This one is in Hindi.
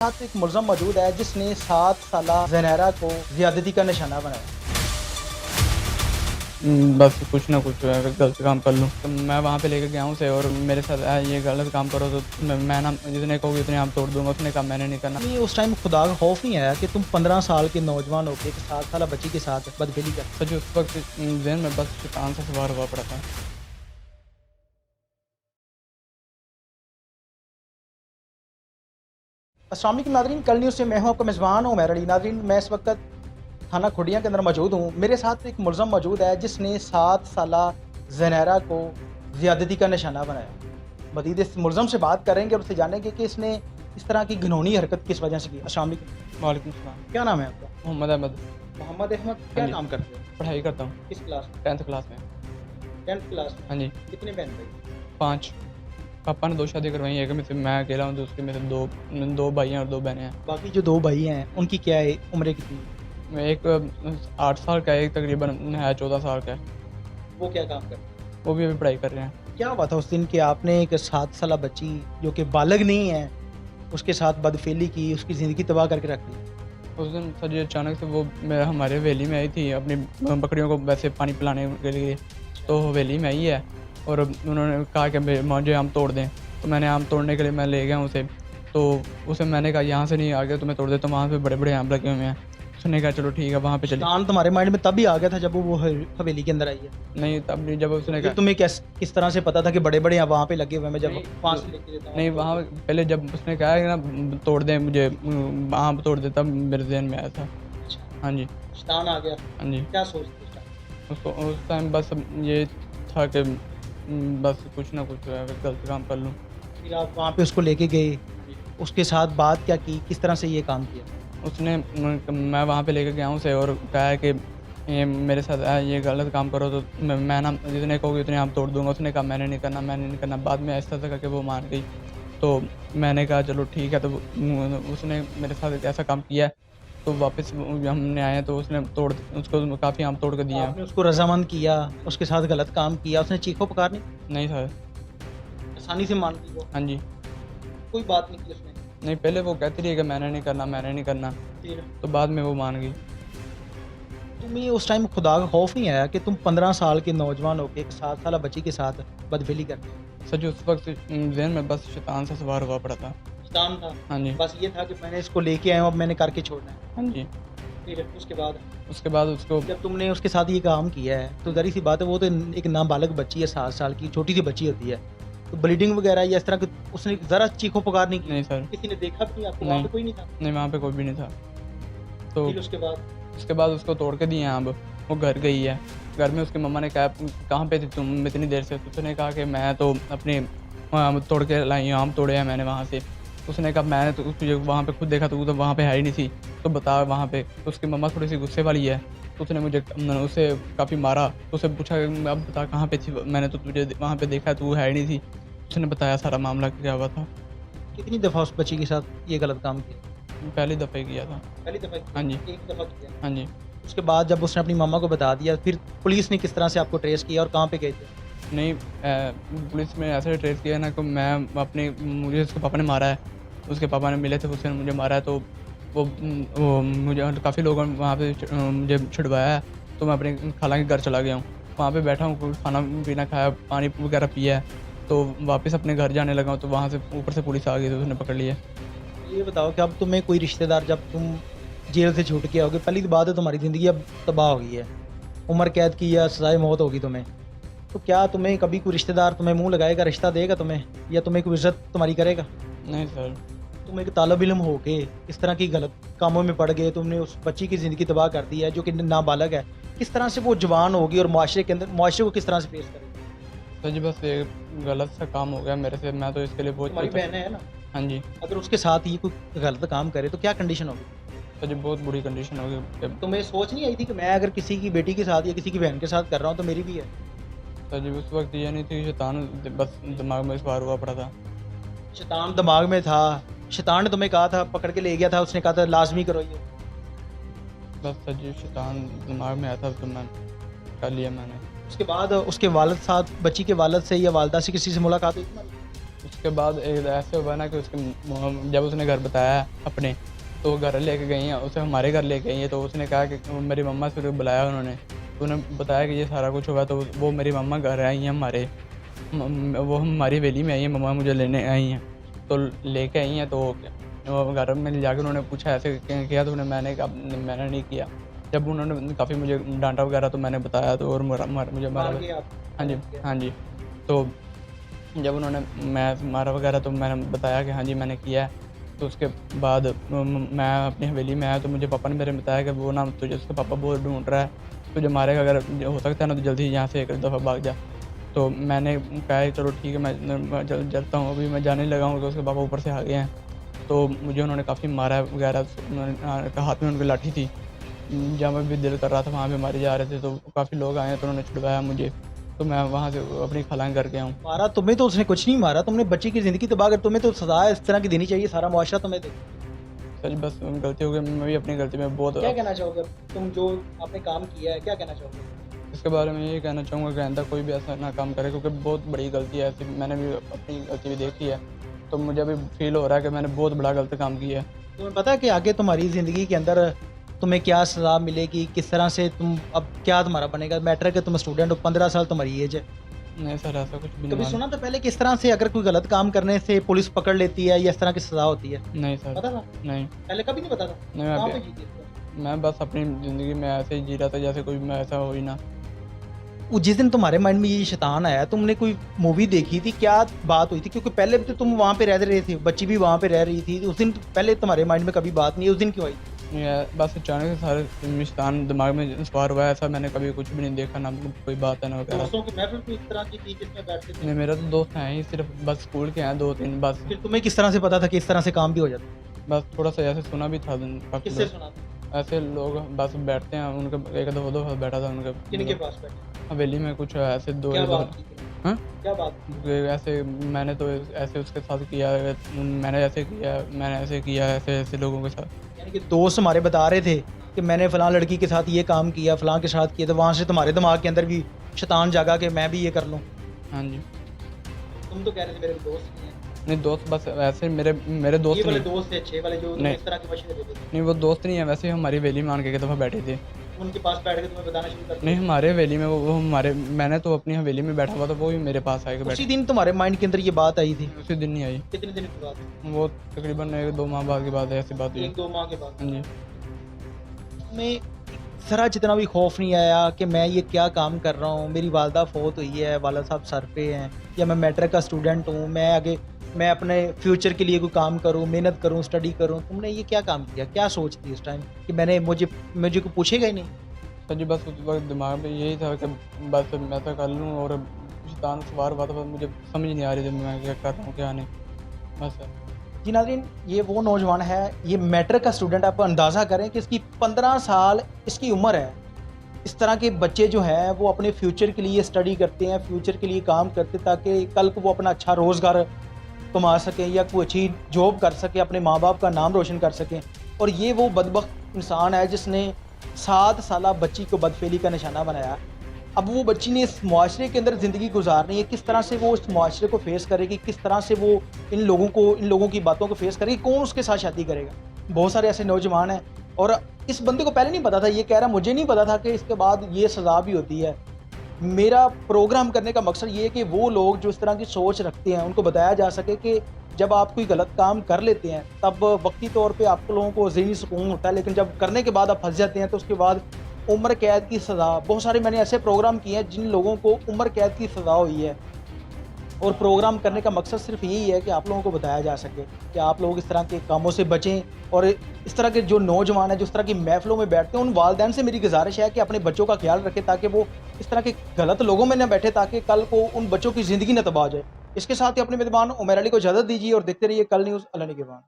साथ एक मुलज़म मौजूद है जिसने 7 साला ज़नैरा को ज़्यादती का निशाना बनाया। बस कुछ ना कुछ गलत काम कर लूँ तो मैं वहाँ पे लेके गया हूँ उसे और मेरे साथ ये गलत काम करो तो मैं ना जितने कहोगे उतने आप तोड़ दूंगा। उसने कहा मैंने नहीं करना। नहीं, उस टाइम खुदा का खौफ नहीं आया कि तुम 15 साल के नौजवान होकर एक 7 साला बच्ची के साथ बदफेली कर। सच उस वक्त जहन में बस शैतान सा सवार हुआ पड़ा था। अस्सलाम वालेकुम नाज़रीन, कल न्यूज़ से मैं हूं आपका मेज़बान उमैर अली। नाज़रीन, मैं इस वक्त थाना खुडिया के अंदर मौजूद हूँ। मेरे साथ एक मुलज़म मौजूद है जिसने 7 साला ज़नैरा को ज़्यादती का निशाना बनाया। मज़ीद इस मुलज़म से बात करेंगे और उससे जानेंगे कि इसने इस तरह की घिनौनी हरकत किस वजह से की। अस्सलाम वालेकुम। वालेकुम सलाम। क्या नाम है आपका? मोहम्मद अहमद। मोहम्मद अहमद। क्या जी। काम करते हो? पढ़ाई करता हूँ किस क्लास में? 10th क्लास में। 10th क्लास में। हाँ जी। कितने बहन भाई? 5। पापा ने 2 शादी करवाई। एक में से मैं अकेला हूँ, दूसरे में से दो भाई हैं और 2 बहनें हैं। बाकी जो 2 भाई हैं उनकी क्या है उम्र कितनी? एक 8 साल का है, एक तकरीबन है 14 साल का है। वो क्या काम करते हैं? वो भी अभी पढ़ाई कर रहे हैं। क्या हुआ था उस दिन कि आपने एक 7 साला बच्ची जो कि बालग नहीं है उसके साथ बदफेली की, उसकी ज़िंदगी तबाह करके रख दी? उस दिन सर जी अचानक से वो हमारे हवेली में आई थी अपनी बकरियों को वैसे पानी पिलाने के लिए। तो हवेली में आई है और उन्होंने कहा कि मुझे आम तोड़ दें। तो मैंने आम तोड़ने के लिए मैं ले गया उसे। तो उसे मैंने कहा यहाँ से नहीं आ गया तो मैं तोड़ देता हूँ, वहाँ पे बड़े बड़े आम लगे हुए हैं। उसने कहा चलो ठीक है वहाँ पे चले। शैतान तुम्हारे माइंड में तभी आ गया था जब वो हवेली के अंदर आई है? नहीं तब नहीं, जब उसने फिर कहा तुम्हें किस तरह से पता था कि बड़े बड़े वहाँ पे लगे हुए हैं? मैं जब नहीं, 5 लेके देता हूँ नहीं वहाँ पहले जब उसने कहा है ना तोड़ दें मुझे आम तोड़ दे, तब मेरे जहन में आया था। हाँ जी। शैतान आ गया। हाँ जी। क्या सोचते उस टाइम? उसको उस टाइम बस ये था कि बस कुछ ना कुछ गलत काम कर लूँ। फिर आप वहाँ पे उसको लेके गए, उसके साथ बात क्या की, किस तरह से ये काम किया? उसने मैं वहाँ पे लेके गया हूँ उसे और कहा है कि ये मेरे साथ ये गलत काम करो तो मैं ना जितने कहोगे उतने आप तोड़ दूंगा। उसने कहा मैंने नहीं करना, मैंने नहीं करना। बाद में ऐसा था करके वो मान गई। तो मैंने कहा चलो ठीक है। तो उसने मेरे साथ एक ऐसा काम किया है। तो वापस हमने आए तो उसने उसको काफ़ी आम तोड़ के दिए हैं। आपने उसको रजामंद किया, उसके साथ गलत काम किया, उसने चीखो पुकार नहीं? नहीं सर। आसानी से मान ली वो? हाँ जी। कोई बात नहीं की उसने? नहीं पहले वो कहती रही कि मैंने नहीं करना, मैंने नहीं करना। फिर तो बाद में वो मान गई। तुम्हें उस टाइम खुदा का खौफ नहीं आया कि तुम 15 साल के नौजवान होकर एक 7 साला बच्ची के साथ बदफेली करते हो? सच उस वक्त जहन में बस शैतान सा सवार हुआ पड़ा था। शैतान था? हाँ जी। बस ये था कि मैंने इसको लेके आया हूँ, अब मैंने करके छोड़ना है। हाँ जी। फिर उसके बाद उसके बाद उसको जब तुमने उसके साथ ये काम किया है तो ज़ाहिर सी बात है वो तो एक नाबालग बच्ची है, 7 साल की छोटी सी बच्ची होती है। तो ब्लीडिंग वगैरह या इस तरह की उसने ज़रा चीखो पुकार नहीं की? नहीं सर। किसी ने देखा भी नहीं? आपको वहाँ पे कोई नहीं था? नहीं वहाँ पे कोई भी नहीं था। तो फिर उसके बाद उसको तोड़ के दिए हैं। अब वो घर गई है। घर में उसकी मम्मा ने कहा कहाँ पे थी तुम इतनी देर से? तो उसने कहा कि मैं तो अपने तोड़ के लाई हूँ, आम तोड़े हैं मैंने वहाँ से। उसने कहा मैंने तो तुझे वहाँ पे खुद देखा, तू तो वहाँ पे है ही नहीं थी, तो बता वहाँ पे। तो उसकी मम्मा थोड़ी सी गुस्से वाली है। तो उसने उसे काफ़ी मारा। तो उसे पूछा अब बता कहाँ पे थी, मैंने तो तुझे वहाँ पे देखा, तू है ही नहीं थी। उसने बताया सारा मामला क्या हुआ था। कितनी दफ़ा उस बच्ची के साथ ये गलत काम किया? पहली दफ़ा ही किया था। पहली दफ़ा? हाँ जी। एक दफ़ा किया? हाँ जी। उसके बाद जब उसने अपनी मम्मा को बता दिया फिर पुलिस ने किस तरह से आपको ट्रेस किया और कहाँ पे गए थे? नहीं पुलिस में ऐसे ट्रेस किया ना कि मुझे उसके पापा ने मारा है। उसके पापा ने मिले थे, उसने मुझे मारा है। तो वो मुझे काफ़ी लोगों ने वहाँ पे मुझे छुड़वाया है। तो मैं अपने खाला के घर चला गया हूँ। वहाँ पे बैठा हूँ, खाना पीना खाया, पानी वगैरह पिया है। तो वापस अपने घर जाने लगा हूँ तो वहाँ से ऊपर से पुलिस आ गई तो उसने पकड़ लिया। ये बताओ कि अब तुम्हें कोई रिश्तेदार, जब तुम जेल से छूट के आओगे, पहली बात है तुम्हारी ज़िंदगी अब तबाह हो गई है, उम्र कैद की या सजाए मौत होगी तुम्हें, तो क्या तुम्हें कभी कोई रिश्तेदार तुम्हें मुंह लगाएगा, रिश्ता देगा तुम्हें, या तुम्हें कोई इज्जत तुम्हारी करेगा? नहीं सर। तुम एक तालब इल्म हो के इस तरह की गलत कामों में पड़ गए, तुमने उस बच्ची की ज़िंदगी तबाह कर दी है जो कि नाबालग है। किस तरह से वो जवान होगी और माशरे के अंदर माशरे को किस तरह से फेस करेगी? तो जी बस ये गलत सा काम हो गया मेरे से। मैं तो इसके लिए बहुत तुम्हारी बहन है ना, हाँ जी। अगर उसके साथ ये कोई गलत काम करे तो क्या कंडीशन होगी? तो जी बहुत बुरी कंडीशन हो गई। तुम्हें सोच नहीं आई थी कि मैं अगर किसी की बेटी के साथ या किसी की बहन के साथ कर रहा हूँ तो मेरी भी है? तो जी उस वक्त ये नहीं थी, शैतान बस दिमाग में सवार हुआ पड़ा था। शैतान दिमाग में था? शैतान ने तुम्हें कहा था, पकड़ के ले गया था, उसने कहा था लाजमी करो ये? बस सर जी शैतान दिमाग में आया था तो मैं कर लिया मैंने। उसके बाद उसके वालिद साथ, बच्ची के वालिद से या वालदा से किसी से मुलाकात हुई तुम्हारी? उसके बाद एक ऐसे हुआ ना कि जब उसने घर बताया अपने, तो घर लेके गई हैं, उसे हमारे घर लेके गई हैं, तो उसने कहा कि मेरी मम्मा से बुलाया उन्होंने, तो उन्हें बताया कि ये सारा कुछ हुआ, तो वो मेरी मम्मा घर आई हैं हमारे, वो हमारी हवेली में आई हैं, मम्मा मुझे लेने आई हैं, तो लेके आई हैं, तो वो घर में ले जाकर उन्होंने पूछा ऐसे किया, तो मैंने कहा मैंने नहीं किया। जब उन्होंने काफ़ी मुझे डांटा वगैरह, तो मैंने बताया, तो और मुझे मारा। मार के आप हाँ जी, किया? हाँ जी। तो जब उन्होंने मैं मारा वगैरह, तो मैंने बताया कि हाँ जी मैंने किया है। तो उसके बाद मैं अपनी हवेली में आया, तो मुझे पापा ने मेरे बताया कि वो ना तुझे उसका पापा बहुत ढूंढ रहा है, तुझे मारेगा, अगर हो सकता है ना तो जल्दी ही यहाँ से एक दफ़ा भाग जा। तो मैंने कहा चलो ठीक है, मैं चलता हूँ, अभी मैं जाने लगा हूँ, तो उसके पापा ऊपर से आ गए हैं। तो मुझे उन्होंने काफ़ी मारा वगैरह, हाथ में उनकी लाठी थी, जहाँ मैं भी दिल कर रहा था वहाँ भी मारे जा रहे थे, तो काफ़ी लोग आए हैं, तो उन्होंने छुड़वाया मुझे, तो मैं वहाँ से अपनी खाला के घर गया हूँ। मारा तुम्हें तो उसने कुछ नहीं मारा, तुमने बच्ची की ज़िंदगी तबाह कर, तुम्हें तो सज़ा इस तरह की देनी चाहिए, सारा मुआशरा तुम्हें दे। सच बस गलती हो गई, मैं भी अपनी गलती में बहुत क्या कहना चाहोगे तुम जो आपने काम किया है, क्या कहना चाहोगे? इसके बारे में यही कहना चाहूँगा कि आइंदा कोई भी ऐसा ना काम करे, क्योंकि बहुत बड़ी गलती है ऐसी, मैंने भी अपनी गलती भी देखी है, तो मुझे अभी फ़ील हो रहा है कि मैंने बहुत बड़ा गलत काम किया है। तुम्हें पता है कि आगे तुम्हारी ज़िंदगी के अंदर तुम्हें क्या सज़ा मिलेगी, किस तरह से तुम अब क्या तुम्हारा बनेगा? मैटर है कि तुम स्टूडेंट हो, 15 साल तुम्हारी एज है। नहीं सर, ऐसा कुछ भी नहीं कभी माना। सुना था पहले किस तरह से अगर कोई गलत काम करने से पुलिस पकड़ लेती है या इस तरह की सज़ा होती है? नहीं सर, पता था? नहीं, पहले कभी नहीं पता था? नहीं कहाँ मैं पे जीती थी? मैं बस अपनी ज़िंदगी में ऐसे ही जी रहा था जैसे कोई मैं ऐसा हो ही ना। वो जिस दिन तुम्हारे माइंड में ये शैतान आया, तुमने कोई मूवी देखी थी, क्या बात हुई थी? क्योंकि पहले भी तो तुम वहाँ पे रह रहे थे, बच्ची भी वहाँ पे रह रही थी, उस दिन पहले तुम्हारे माइंड में कभी बात नहीं है, उस दिन क्यों आई? ये बस अचानक से सारे शैतान दिमाग में सवार हुआ है, ऐसा मैंने कभी कुछ भी नहीं देखा, ना कोई बात है ना वगैरह। दोस्तों की महफिल कोई इस तरह की थी जिसमें बैठते थे? नहीं, मेरा तो दोस्त हैं ही, सिर्फ बस स्कूल के हैं 2-3 बस। फिर तुम्हें किस तरह से पता था कि इस तरह से काम भी हो जाता? बस थोड़ा-सा ऐसे सुना भी था काफ़ी किससे लोग, सुना था? ऐसे लोग बस बैठते हैं, उनके एक दो दफ़ा बैठा था उनके किनके पास बैठे? हवेली में, कुछ ऐसे दो क्या एक बात दफ़ा। की थी? हाँ? क्या बात की? ऐसे मैंने तो ऐसे उसके साथ किया, मैंने ऐसे किया, मैंने ऐसे किया, ऐसे-ऐसे लोगों के साथ। यानी कि दोस्त हमारे बता रहे थे कि मैंने फलां लड़की के साथ ये काम किया, फलां के साथ किया, तो वहाँ से तुम्हारे दिमाग के अंदर भी शैतान जागा कि मैं भी ये कर लूँ। हाँ जी। तुम तो कह रहे थे मेरे दोस्त नहीं हैं। नहीं दोस्त, बस ऐसे मेरे दोस्त ये वाले नहीं। दोस्त थे अच्छे वाले जो तुम्हें नहीं। इस तरह के मशवरे देते थे। नहीं, वो दोस्त नहीं है, वैसे ही हमारी हवेली में आन के एक दफ़ा बैठे थे। उनके पास बैठ के तुम्हें बताना शुरू कर नहीं, दिया। हमारे हवेली में वो हमारे, मैंने तो अपनी हवेली में बैठा हुआ था, वो भी मेरे पास आके उसी बैठा। दिन तुम्हारे माइंड के अंदर ये बात आई थी? उसी दिन नहीं आई, कितने दिन के बाद? वो तकरीबन 1-2 माह बाद की बात है, ऐसी बात हुई। 1-2 माह के बाद। हाँ जी। में ज़रा जितना भी खौफ नहीं आया कि मैं ये क्या काम कर रहा हूँ, मेरी वालदा फ़ौत हुई है, वाला साहब सर पे हैं, या मैं मैट्रिक का स्टूडेंट हूँ, मैं आगे मैं अपने फ्यूचर के लिए कोई काम करूँ, मेहनत करूँ, स्टडी करूँ। तुमने ये क्या काम किया? क्या सोच थी उस टाइम कि मुझे कोई पूछेगा ही नहीं? सर जी, बस उस वक़्त दिमाग में यही था कि बस मैं ऐसा कर लूँ, और शैतान सवार हुआ था, बस मुझे समझ नहीं आ रही थी मैं क्या कर रहा हूँ, क्या नहीं। बस सर। जी नाज़रीन, ये वो नौजवान है, ये मैट्रिक का स्टूडेंट, आप अंदाज़ा करें कि इसकी 15 साल इसकी उम्र है। इस तरह के बच्चे जो हैं वो अपने फ्यूचर के लिए स्टडी करते हैं, फ्यूचर के लिए काम करते हैं ताकि कल को वो अपना अच्छा रोज़गार कमा सकें या कोई अच्छी जॉब कर सकें, अपने माँ बाप का नाम रोशन कर सकें। और ये वो बदबख्त इंसान है जिसने 7 साला बच्ची को बदफेली का निशाना बनाया। अब वो बच्ची ने इस मुआशरे के अंदर ज़िंदगी गुजारनी है, किस तरह से वो इस मुआशरे को फ़ेस करेगी, किस तरह से वो इन लोगों की बातों को फ़ेस करेगी, कौन उसके साथ शादी करेगा। बहुत सारे ऐसे नौजवान हैं और इस बंदे को पहले नहीं पता था, ये कह रहा मुझे नहीं पता था कि इसके बाद ये सज़ा भी होती है। मेरा प्रोग्राम करने का मकसद ये है कि वो लोग जो इस तरह की सोच रखते हैं उनको बताया जा सके कि जब आप कोई गलत काम कर लेते हैं तब वक्ती तौर पे आप लोगों को ज़हनी सुकून होता है, लेकिन जब करने के बाद आप फंस जाते हैं तो उसके बाद उम्र कैद की सज़ा। बहुत सारे मैंने ऐसे प्रोग्राम किए हैं जिन लोगों को उम्र कैद की सज़ा हुई है, और प्रोग्राम करने का मकसद सिर्फ यही है कि आप लोगों को बताया जा सके कि आप लोग इस तरह के कामों से बचें। और इस तरह के जो नौजवान हैं जो इस तरह की महफ़िलों में बैठते हैं, उन वालिदैन से मेरी गुजारिश है कि अपने बच्चों का ख्याल रखें ताकि वो इस तरह के गलत लोगों में ना बैठे, ताकि कल को उन बच्चों की ज़िंदगी ना तबाह हो जाए। इसके साथ ही अपने मेज़बान उमैर अली को इजाज़त दीजिए और देखते रहिए कल न्यूज़। अल्लाह निगहबान।